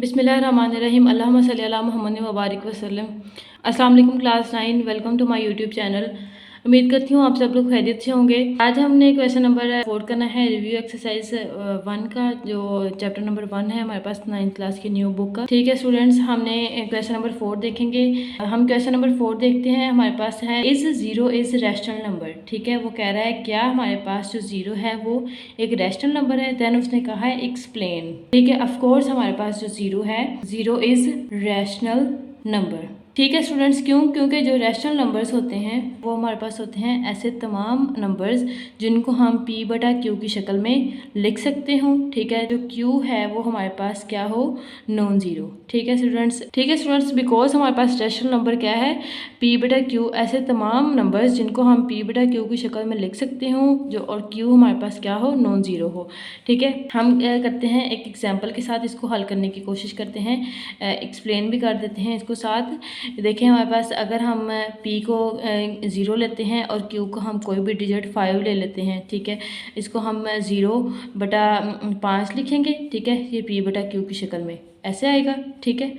बिस्मिल्लाहिर्रहमानिर्रहीम अल्लाहुम्मा सल्ली अला मुहम्मद व बारिक वसल्लम। अस्सलाम वालेकुम class 9, welcome to my YouTube channel. उम्मीद करती हूँ आप सब लोग खैरियत से होंगे। आज हमने क्वेश्चन नंबर 4 करना है, रिव्यू एक्सरसाइज 1 का, जो चैप्टर नंबर 1 है हमारे पास 9th क्लास की न्यू बुक का। ठीक है स्टूडेंट्स, हमने क्वेश्चन नंबर 4 देखेंगे। हम क्वेश्चन नंबर 4 देखते हैं। हमारे पास है is zero is rational number. ठीक है, वो कह रहा है क्या हमारे पास जो जीरो है वो एक रैशनल नंबर है। देन उसने कहा है एक्सप्लेन। ठीक है, ऑफकोर्स हमारे पास जो जीरो है, जीरो इज रैशनल नंबर। ठीक है स्टूडेंट्स, क्यों? क्योंकि जो रैशनल नंबर्स होते हैं वो हमारे पास होते हैं ऐसे तमाम नंबर्स जिनको हम p बटा q की शक्ल में लिख सकते हो। ठीक है, जो q है वो हमारे पास क्या हो, नॉन जीरो। ठीक है स्टूडेंट्स, बिकॉज हमारे पास रैशनल नंबर क्या है, p बटा q, ऐसे तमाम नंबर्स जिनको हम p बटा q की शक्ल में लिख सकते हो जो, और q हमारे पास क्या हो, नॉन जीरो हो। ठीक है, हम क्या करते हैं, एक एग्जाम्पल के साथ इसको हल करने की कोशिश करते हैं, एक्सप्लेन भी कर देते हैं इसको साथ। देखिए हमारे पास अगर हम p को 0 लेते हैं और q को हम कोई भी डिजिट 5 ले लेते हैं। ठीक है, इसको हम 0 बटा 5 लिखेंगे। ठीक है, ये p बटा q की शक्ल में ऐसे आएगा। ठीक है,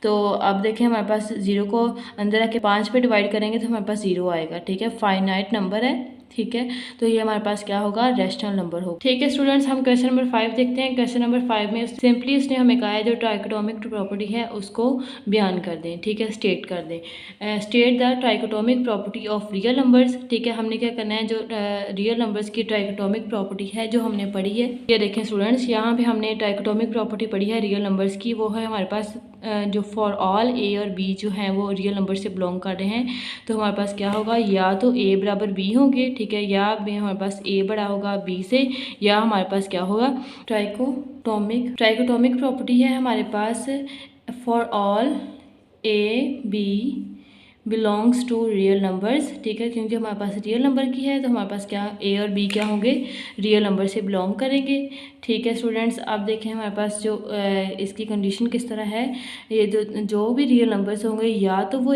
तो अब देखें हमारे पास 0 को अंदर आके 5 पे डिवाइड करेंगे तो हमारे पास 0 आएगा। ठीक है, फाइनाइट नंबर है। ठीक है, तो ये हमारे पास क्या होगा, रैशनल नंबर होगा। ठीक है स्टूडेंट्स, हम क्वेश्चन नंबर 5 देखते हैं। क्वेश्चन नंबर 5 में सिंपली उसने हमें कहा है जो ट्राइकोटोमिक प्रॉपर्टी है उसको बयान कर दें। ठीक है, स्टेट कर दें। State the trichotomic property of real numbers. ठीक है, हमने क्या करना है, जो रियल नंबर्स की ट्राइकोटोमिक प्रॉपर्टी है जो हमने पढ़ी है, ये देखें स्टूडेंट्स, यहाँ पे हमने ट्राइकोटोमिक प्रॉपर्टी पढ़ी है रियल नंबर्स की। वो है हमारे पास जो फॉर ऑल ए और बी जो हैं वो रियल नंबर से बिलोंग कर रहे हैं, तो हमारे पास क्या होगा, या तो ए बराबर बी होंगे। ठीक है, या हमारे पास ए बड़ा होगा बी से, या हमारे पास क्या होगा, ट्राइकोटोमिक प्रॉपर्टी है हमारे पास for all A B belongs to real numbers. ठीक है, क्योंकि हमारे पास रियल नंबर की है तो हमारे पास क्या, ए और बी क्या होंगे, रियल नंबर से बिलोंग करेंगे। ठीक है स्टूडेंट्स, अब देखें हमारे पास जो इसकी कंडीशन किस तरह है, ये जो भी रियल नंबर्स होंगे या तो वो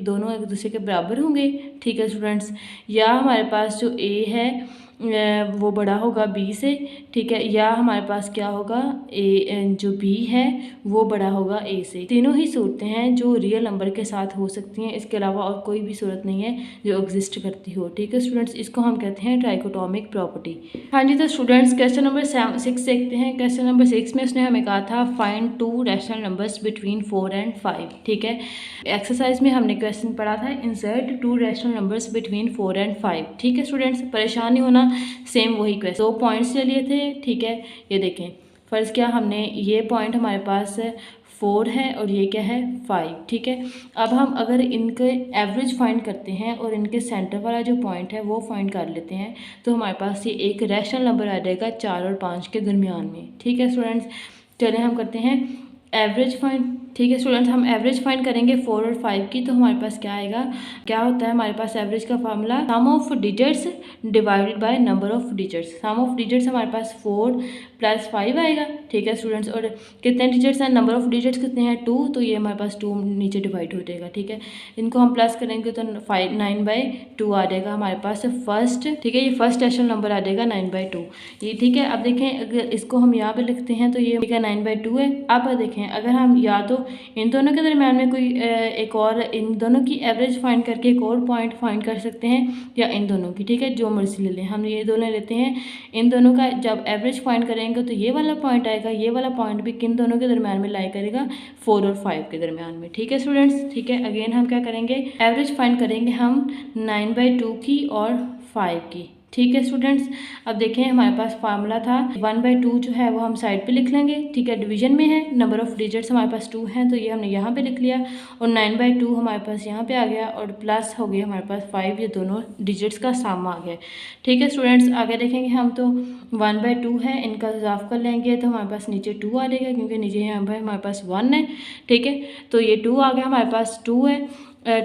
दोनों एक दूसरे के बराबर होंगे। ठीक है स्टूडेंट्स, या हमारे पास जो ए है वो बड़ा होगा बी से। ठीक है, या हमारे पास क्या होगा, जो बी है वो बड़ा होगा ए से। तीनों ही सूरतें हैं जो रियल नंबर के साथ हो सकती हैं, इसके अलावा और कोई भी सूरत नहीं है जो एग्जिस्ट करती हो। ठीक है स्टूडेंट्स, इसको हम कहते हैं ट्राइकोटोमिक प्रॉपर्टी। हाँ जी, तो स्टूडेंट्स क्वेश्चन नंबर 6 देखते हैं। क्वेश्चन नंबर 6 में उसने हमें कहा था find 2 rational numbers between 4 and 5। ठीक है, एक्सरसाइज में हमने क्वेश्चन पढ़ा था insert 2 rational numbers between 4 and 5। ठीक है स्टूडेंट्स, परेशान नहीं होना, सेम वही क्वेश्चन, 2 पॉइंट्स ले लिए थे। ठीक है, ये देखें, फर्ज क्या, हमने ये पॉइंट हमारे पास 4 है और ये क्या है, 5। ठीक है, अब हम अगर इनके एवरेज फाइंड करते हैं और इनके सेंटर वाला जो पॉइंट है वो फाइंड कर लेते हैं तो हमारे पास ये एक रैशनल नंबर आ जाएगा 4 और 5 के दरमियान में। ठीक है स्टूडेंट्स, चले हम करते हैं एवरेज फाइंड। ठीक है स्टूडेंट्स, हम एवरेज फाइंड करेंगे 4 और 5 की, तो हमारे पास क्या आएगा, क्या होता है हमारे पास एवरेज का formula, sum of digits divided by number of digits. Sum of digits हमारे पास 4 + 5 आएगा। ठीक है स्टूडेंट्स, और कितने डिजिट्स हैं, नंबर ऑफ डिजिट्स कितने हैं, 2, तो ये हमारे पास 2 नीचे डिवाइड हो जाएगा। ठीक है, इनको हम प्लस करेंगे तो 9/2 आ जाएगा हमारे पास फर्स्ट। ठीक है, ये फर्स्ट रैशनल नंबर आ जाएगा 9/2 ये। ठीक है, अब देखें अगर इसको हम यहाँ पे लिखते हैं तो ये 9/2 है। अब देखें अगर हम या तो इन दोनों के दरम्यान में कोई एक और, इन दोनों की एवरेज फाइंड करके एक और पॉइंट फाइंड कर सकते हैं, या इन दोनों की। ठीक है, जो मर्जी ले लें, हम ये दोनों लेते हैं, इन दोनों का जब एवरेज फाइंड करेंगे तो ये वाला पॉइंट आएगा, ये वाला पॉइंट भी किन दोनों के दरम्यान में लाई करेगा, 4 और 5 के दरम्यान में। ठीक है स्टूडेंट्स, ठीक है, अगेन हम क्या करेंगे, एवरेज फाइंड करेंगे हम 9/2 की और 5 की। ठीक है स्टूडेंट्स, अब देखें हमारे पास फार्मूला था 1/2 जो है वो हम साइड पे लिख लेंगे। ठीक है, डिवीजन में है, नंबर ऑफ डिजिट्स हमारे पास 2 हैं तो ये हमने यहाँ पे लिख लिया, और 9/2 हमारे पास यहाँ पे आ गया, और प्लस हो गया हमारे पास 5, ये दोनों डिजिट्स का सम आ गया। ठीक है स्टूडेंट्स, आगे देखेंगे हम तो 1/2 है, इनका इजाफ कर लेंगे तो हमारे पास नीचे 2 आ जाएगा, क्योंकि नीचे यहाँ पर हमारे पास 1 है। ठीक है, तो ये 2 आ गया, हमारे पास 2 है,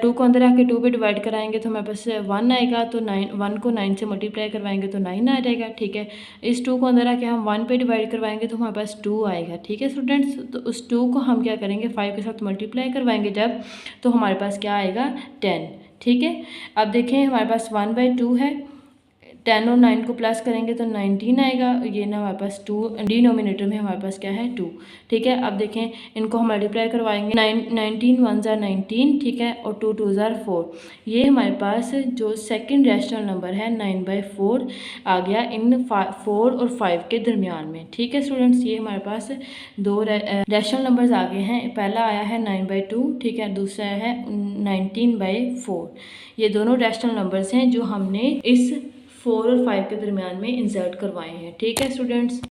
2 को अंदर आके 2 पे डिवाइड कराएंगे तो हमारे पास 1 आएगा, तो 1 को 9 से मल्टीप्लाई करवाएंगे तो 9 आ जाएगा। ठीक है, इस 2 को अंदर आके हम 1 पे डिवाइड करवाएंगे तो हमारे पास 2 आएगा। ठीक है स्टूडेंट्स, तो उस 2 को हम क्या करेंगे, 5 के साथ मल्टीप्लाई करवाएंगे जब, तो हमारे पास क्या आएगा, 10। ठीक है, अब देखें हमारे पास 1/2 है, 10 और 9 को प्लस करेंगे तो 19 आएगा। ये ना हमारे पास 2 डिनोमिनेटर में हमारे पास क्या है 2, ठीक है। अब देखें इनको हम मल्टीप्लाई करवाएंगे, 19 1 ज़ार 19, ठीक है, और 2 2 ज़ार 4। ये हमारे पास जो सेकंड रैशनल नंबर है 9/4 आ गया इन 4 और 5 के दरमियान में, ठीक है स्टूडेंट्स। ये हमारे पास दो रैशनल नंबर्स आ गए हैं। पहला आया है 9/2, ठीक है, दूसरा है 19/4। ये दोनों रैशनल नंबर्स हैं जो हमने इस 4 और 5 के दरमियान में इंसर्ट करवाए हैं, ठीक है स्टूडेंट्स।